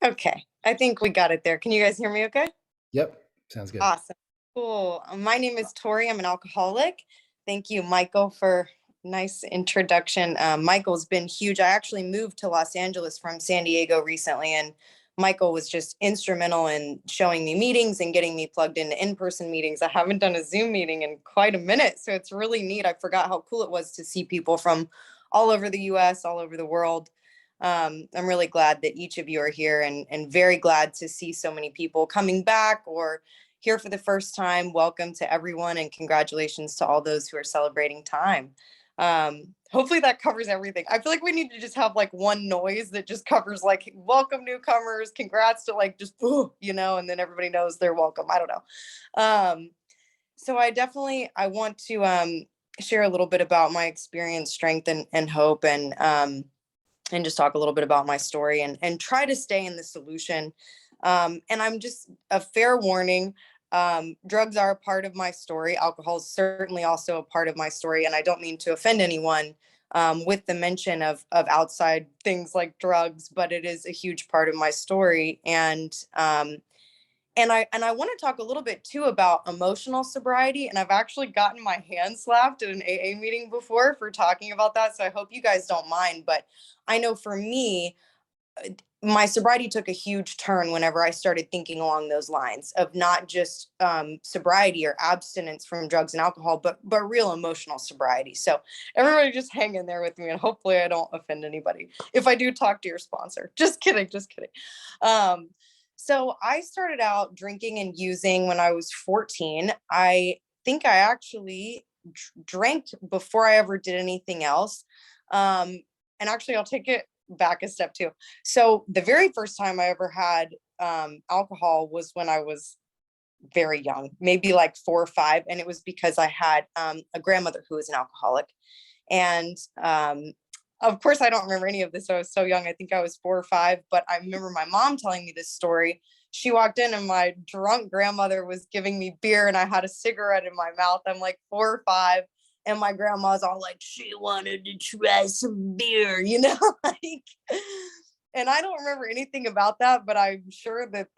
Okay, I think we got it there. Can you guys hear me okay? Yep, sounds good. Awesome. Cool. My name is Tori. I'm an alcoholic. Thank you, Michael, for nice introduction. Michael's been huge. I actually moved to Los Angeles from San Diego recently, and Michael was just instrumental in showing me meetings and getting me plugged into in-person meetings. I haven't done a Zoom meeting in quite a minute, so it's really neat. I forgot how cool it was to see people from all over the US, all over the world. I'm really glad that each of you are here, and very glad to see so many people coming back or here for the first time. Welcome to everyone, and congratulations to all those who are celebrating time. Hopefully that covers everything. I feel like we need to just have like one noise that just covers like welcome newcomers, congrats to like just ooh, and then everybody knows they're welcome. I don't know. So I want to share a little bit about my experience, strength, and hope, and just talk a little bit about my story, and try to stay in the solution. And I'm just a fair warning. Drugs are a part of my story. Alcohol is certainly also a part of my story. And I don't mean to offend anyone with the mention of outside things like drugs, but it is a huge part of my story. And I want to talk a little bit too about emotional sobriety. And I've actually gotten my hand slapped at an AA meeting before for talking about that. So I hope you guys don't mind. But I know for me, my sobriety took a huge turn whenever I started thinking along those lines of not just sobriety or abstinence from drugs and alcohol, but real emotional sobriety. So everybody just hang in there with me, and hopefully I don't offend anybody. If I do, talk to your sponsor. Just kidding, just kidding. So I started out drinking and using when I was 14. I think I actually drank before I ever did anything else. And actually, I'll take it back a step too. So the very first time I ever had alcohol was when I was very young, maybe like 4 or 5. And it was because I had a grandmother who was an alcoholic. And of course, I don't remember any of this. I was so young. I think I was 4 or 5, but I remember my mom telling me this story. She walked in and my drunk grandmother was giving me beer, and I had a cigarette in my mouth. I'm like 4 or 5. And my grandma's all like, she wanted to try some beer, like, and I don't remember anything about that, but I'm sure that,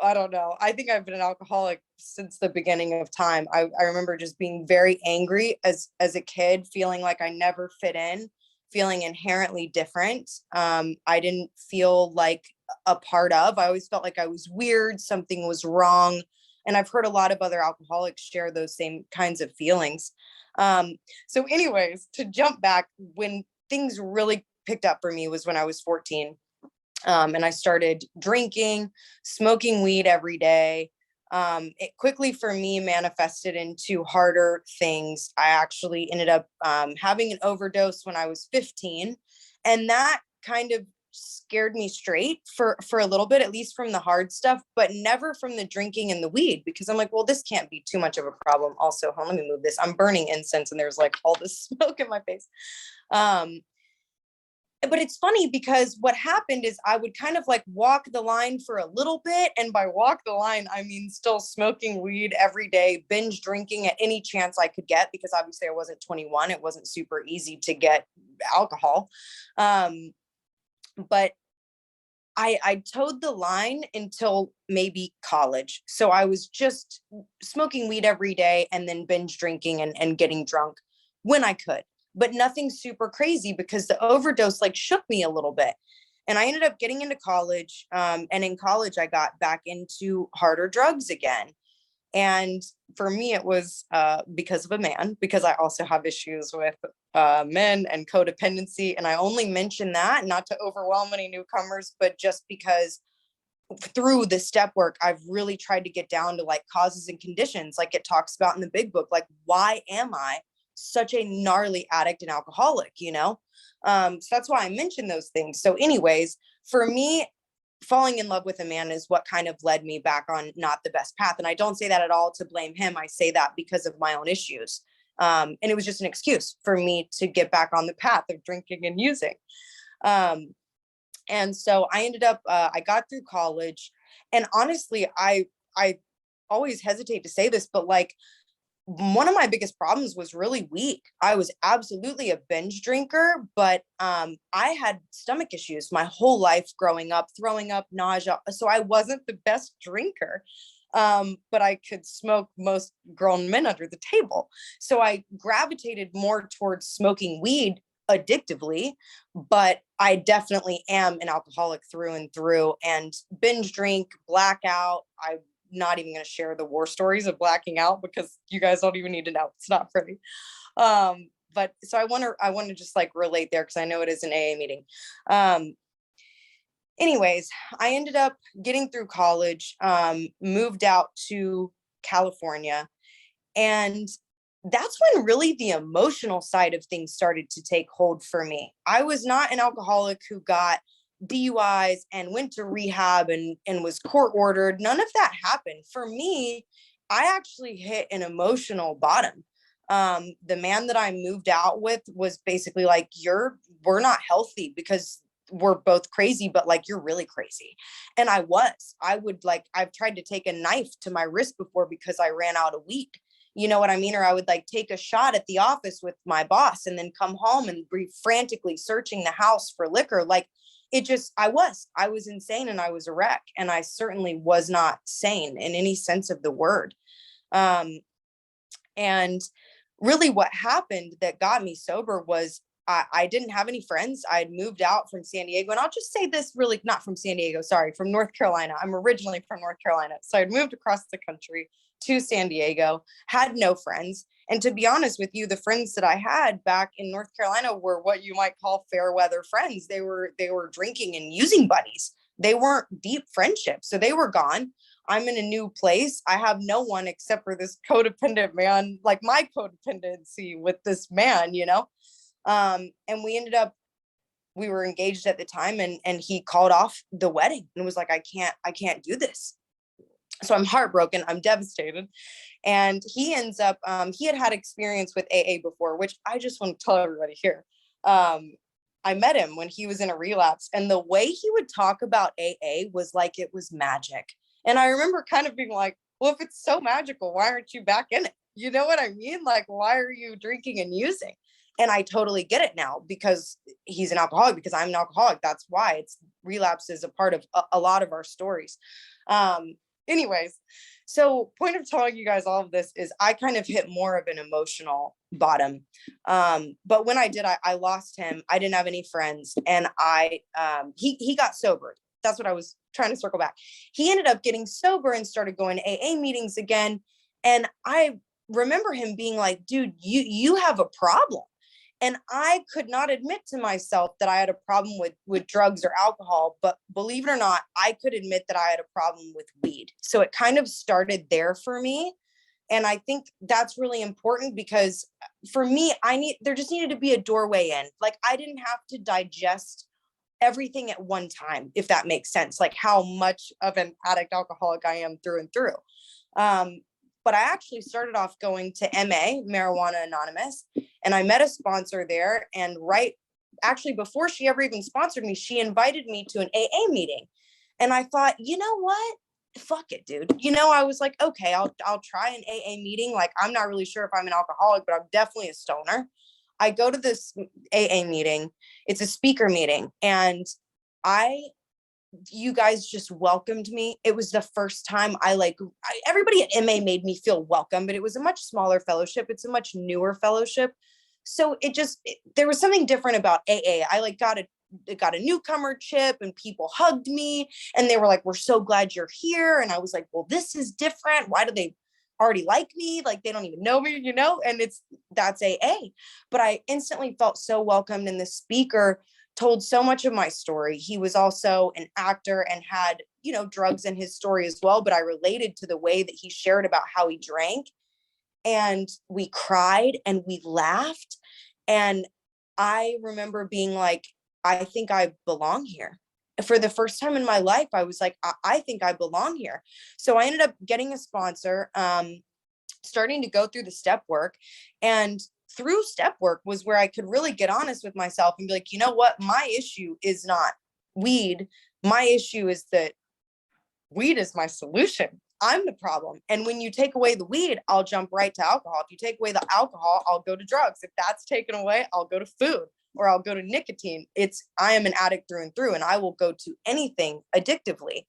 I don't know. I think I've been an alcoholic since the beginning of time. I remember just being very angry as a kid, feeling like I never fit in, feeling inherently different. I didn't feel like a part of. I always felt like I was weird, something was wrong. And I've heard a lot of other alcoholics share those same kinds of feelings. So anyways, to jump back, when things really picked up for me was when I was 14. And I started drinking, smoking weed every day. It quickly for me manifested into harder things. I actually ended up having an overdose when I was 15. And that kind of scared me straight for a little bit, at least from the hard stuff, but never from the drinking and the weed, because I'm like, well, this can't be too much of a problem. Also, let me move this. I'm burning incense and there's like all this smoke in my face. But it's funny because what happened is I would kind of like walk the line for a little bit. And by walk the line, I mean still smoking weed every day, binge drinking at any chance I could get, because obviously I wasn't 21. It wasn't super easy to get alcohol. But I towed the line until maybe college. So I was just smoking weed every day and then binge drinking and getting drunk when I could, but nothing super crazy, because the overdose like shook me a little bit. And I ended up getting into college. And in college, I got back into harder drugs again. And for me, it was because of a man, because I also have issues with men and codependency. And I only mention that not to overwhelm any newcomers, but just because through the step work, I've really tried to get down to like causes and conditions, like it talks about in the big book. Like, why am I such a gnarly addict and alcoholic, so that's why I mentioned those things. So anyways, for me, falling in love with a man is what kind of led me back on not the best path. And I don't say that at all to blame him. I say that because of my own issues. And it was just an excuse for me to get back on the path of drinking and using. And so I ended up, I got through college, and honestly, I always hesitate to say this, but like one of my biggest problems was really weed. I was absolutely a binge drinker, but I had stomach issues my whole life growing up, throwing up, nausea. So I wasn't the best drinker, but I could smoke most grown men under the table. So I gravitated more towards smoking weed addictively, but I definitely am an alcoholic through and through, and binge drink, blackout. I'm not even going to share the war stories of blacking out because you guys don't even need to know. It's not pretty. But so I want to just like relate there because I know it is an AA meeting. Anyways, I ended up getting through college, moved out to California, and that's when really the emotional side of things started to take hold for me. I was not an alcoholic who got DUIs and went to rehab and was court ordered. None of that happened. For me, I actually hit an emotional bottom. The man that I moved out with was basically like, we're not healthy because we're both crazy, but like, you're really crazy. And I've tried to take a knife to my wrist before because I ran out of weed. You know what I mean? Or I would like take a shot at the office with my boss and then come home and be frantically searching the house for liquor. Like I was insane and I was a wreck. And I certainly was not sane in any sense of the word. And really what happened that got me sober was I didn't have any friends. I had moved out from San Diego, and I'll just say this really, not from San Diego, sorry, from North Carolina. I'm originally from North Carolina. So I'd moved across the country to San Diego, had no friends. And to be honest with you, the friends that I had back in North Carolina were what you might call fair weather friends. They were drinking and using buddies. They weren't deep friendships. So they were gone. I'm in a new place. I have no one except for this codependent man, like my codependency with this man, you know? And we were engaged at the time, and he called off the wedding and was like, I can't do this. So I'm heartbroken. I'm devastated. And he ends up, he had experience with AA before, which I just want to tell everybody here. I met him when he was in a relapse, and the way he would talk about AA was like it was magic. And I remember kind of being like, well, if it's so magical, why aren't you back in it? You know what I mean? Like, why are you drinking and using? And I totally get it now because he's an alcoholic, because I'm an alcoholic. That's why relapse is a part of a lot of our stories. Anyways, so point of telling you guys all of this is I kind of hit more of an emotional bottom. But when I did, I lost him. I didn't have any friends, and he got sober. That's what I was trying to circle back. He ended up getting sober and started going to AA meetings again. And I remember him being like, dude, you have a problem. And I could not admit to myself that I had a problem with drugs or alcohol, but believe it or not, I could admit that I had a problem with weed. So it kind of started there for me. And I think that's really important because for me, there just needed to be a doorway in. Like I didn't have to digest everything at one time, if that makes sense, like how much of an addict alcoholic I am through and through. But I actually started off going to MA, Marijuana Anonymous, and I met a sponsor there. And actually before she ever even sponsored me, she invited me to an AA meeting. And I thought, you know what? Fuck it, dude. You know, I was like, okay, I'll try an AA meeting. Like, I'm not really sure if I'm an alcoholic, but I'm definitely a stoner. I go to this AA meeting. It's a speaker meeting. And you guys just welcomed me. It was the first time everybody at MA made me feel welcome, but it was a much smaller fellowship. It's a much newer fellowship. So there was something different about AA. I got a newcomer chip, and people hugged me and they were like, we're so glad you're here. And I was like, well, this is different. Why do they already like me? Like they don't even know me, you know? And that's AA. But I instantly felt so welcomed. And the speaker told so much of my story. He was also an actor and had, you know, drugs in his story as well. But I related to the way that he shared about how he drank, and we cried and we laughed. And I remember being like, I think I belong here. For the first time in my life, I was like, I think I belong here. So I ended up getting a sponsor, starting to go through the step work. And through step work was where I could really get honest with myself and be like, you know what? My issue is not weed. My issue is that weed is my solution. I'm the problem. And when you take away the weed, I'll jump right to alcohol. If you take away the alcohol, I'll go to drugs. If that's taken away, I'll go to food or I'll go to nicotine. I am an addict through and through, and I will go to anything addictively.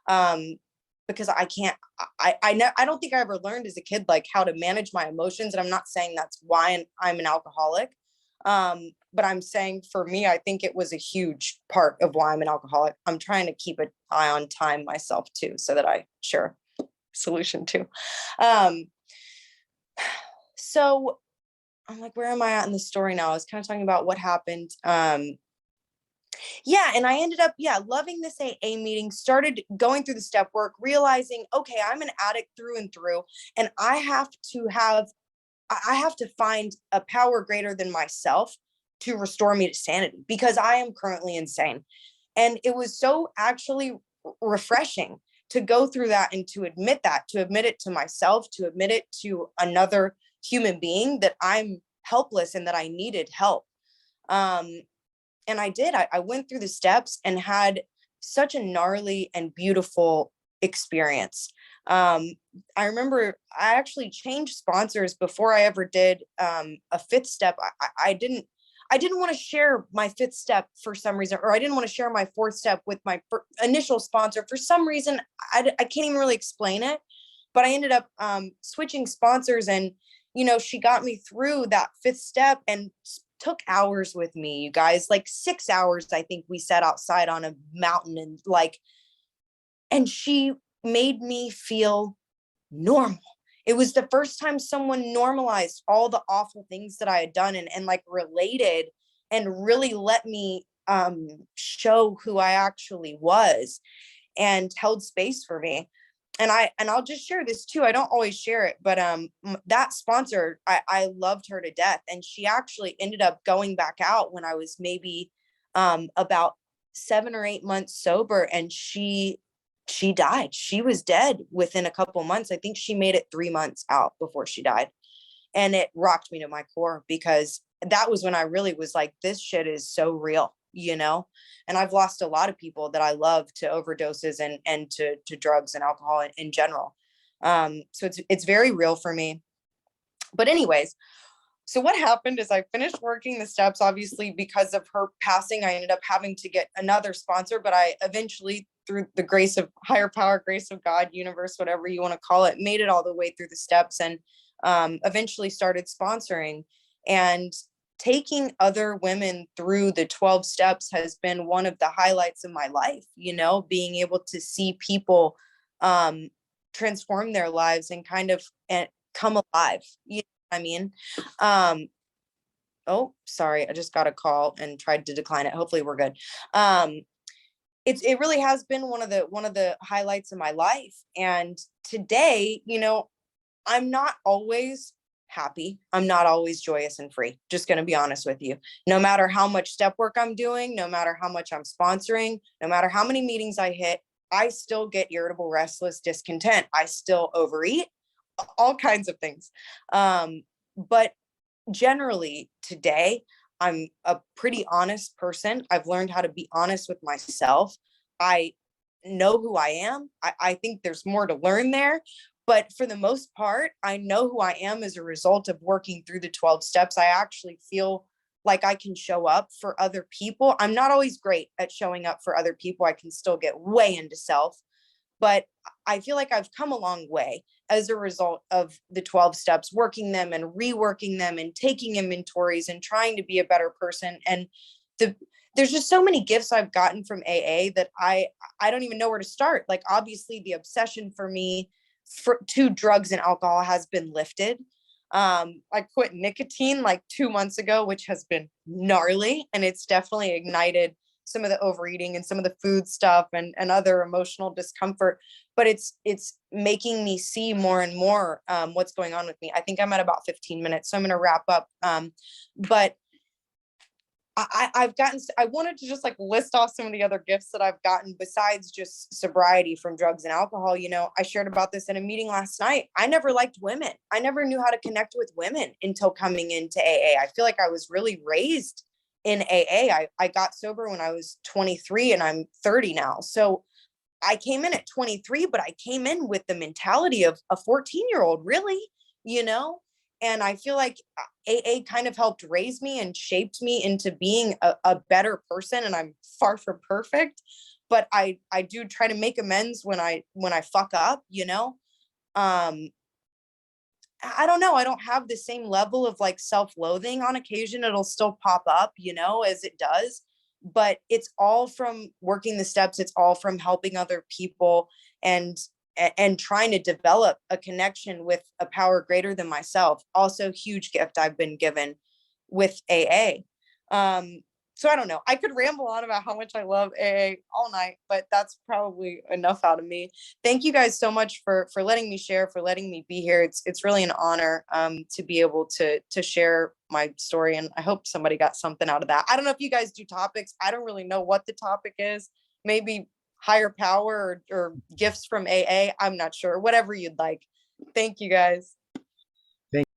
Because I can't, I don't think I ever learned as a kid, like how to manage my emotions. And I'm not saying that's why I'm an alcoholic. But I'm saying for me, I think it was a huge part of why I'm an alcoholic. I'm trying to keep an eye on time myself too, so that I share a solution too. So I'm like, where am I at in the story now? I was kind of talking about what happened. Yeah. And I ended up, loving this AA meeting, started going through the step work, realizing, okay, I'm an addict through and through, and I have to find a power greater than myself to restore me to sanity, because I am currently insane. And it was so actually refreshing to go through that and to admit it to myself, to admit it to another human being, that I'm helpless and that I needed help. And I did. I went through the steps and had such a gnarly and beautiful experience. I remember I actually changed sponsors before I ever did a fifth step. I didn't want to share my fifth step for some reason, or I didn't want to share my fourth step with my initial sponsor for some reason. I can't even really explain it, but I ended up switching sponsors, and she got me through that fifth step and took hours with me, you guys, like 6 hours. I think we sat outside on a mountain, and she made me feel normal. It was the first time someone normalized all the awful things that I had done, and like related and really let me show who I actually was and held space for me. And I'll just share this too. I don't always share it, but that sponsor, I loved her to death. And she actually ended up going back out when I was maybe about 7 or 8 months sober, and she died. She was dead within a couple months. I think she made it 3 months out before she died. And it rocked me to my core, because that was when I really was like, this shit is so real, and I've lost a lot of people that I love to overdoses and to drugs and alcohol in general. So it's very real for me. But anyways, so what happened is I finished working the steps. Obviously, because of her passing, I ended up having to get another sponsor, but I eventually, through the grace of higher power, grace of God, universe, whatever you want to call it, made it all the way through the steps, and eventually started sponsoring. And taking other women through the 12 steps has been one of the highlights of my life, being able to see people transform their lives and kind of come alive. You know what I mean? Oh, sorry, I just got a call and tried to decline it. Hopefully we're good. It really has been one of the highlights of my life. And today, I'm not always happy. I'm not always joyous and free. Just going to be honest with you. No matter how much step work I'm doing, no matter how much I'm sponsoring, no matter how many meetings I hit, I still get irritable, restless, discontent. I still overeat, all kinds of things. But generally today, I'm a pretty honest person. I've learned how to be honest with myself. I know who I am. I think there's more to learn there. But for the most part, I know who I am as a result of working through the 12 steps. I actually feel like I can show up for other people. I'm not always great at showing up for other people. I can still get way into self, but I feel like I've come a long way as a result of the 12 steps, working them and reworking them and taking inventories and trying to be a better person. And there's just so many gifts I've gotten from AA that I don't even know where to start. Like, obviously the obsession for me to drugs and alcohol has been lifted. I quit nicotine like 2 months ago, which has been gnarly, and it's definitely ignited some of the overeating and some of the food stuff and other emotional discomfort. But it's making me see more and more what's going on with me. I think I'm at about 15 minutes, so I'm going to wrap up. But I wanted to just like list off some of the other gifts that I've gotten besides just sobriety from drugs and alcohol. I shared about this in a meeting last night. I never liked women. I never knew how to connect with women until coming into AA. I feel like I was really raised in AA. I got sober when I was 23 and I'm 30 now. So I came in at 23, but I came in with the mentality of a 14-year-old, really, you know? And I feel like AA kind of helped raise me and shaped me into being a better person. And I'm far from perfect, but I do try to make amends when I fuck up, you know? Um, I don't know. I don't have the same level of like self-loathing. On occasion. It'll still pop up, you know, as it does. But it's all from working the steps. It's all from helping other people and and trying to develop a connection with a power greater than myself. Also, huge gift I've been given with AA. So I don't know. I could ramble on about how much I love AA all night, but that's probably enough out of me. Thank you guys so much for letting me share, for letting me be here. It's really an honor to be able to share my story, and I hope somebody got something out of that. I don't know if you guys do topics. I don't really know what the topic is. Maybe higher power or gifts from AA. I'm not sure. Whatever you'd like. Thank you guys.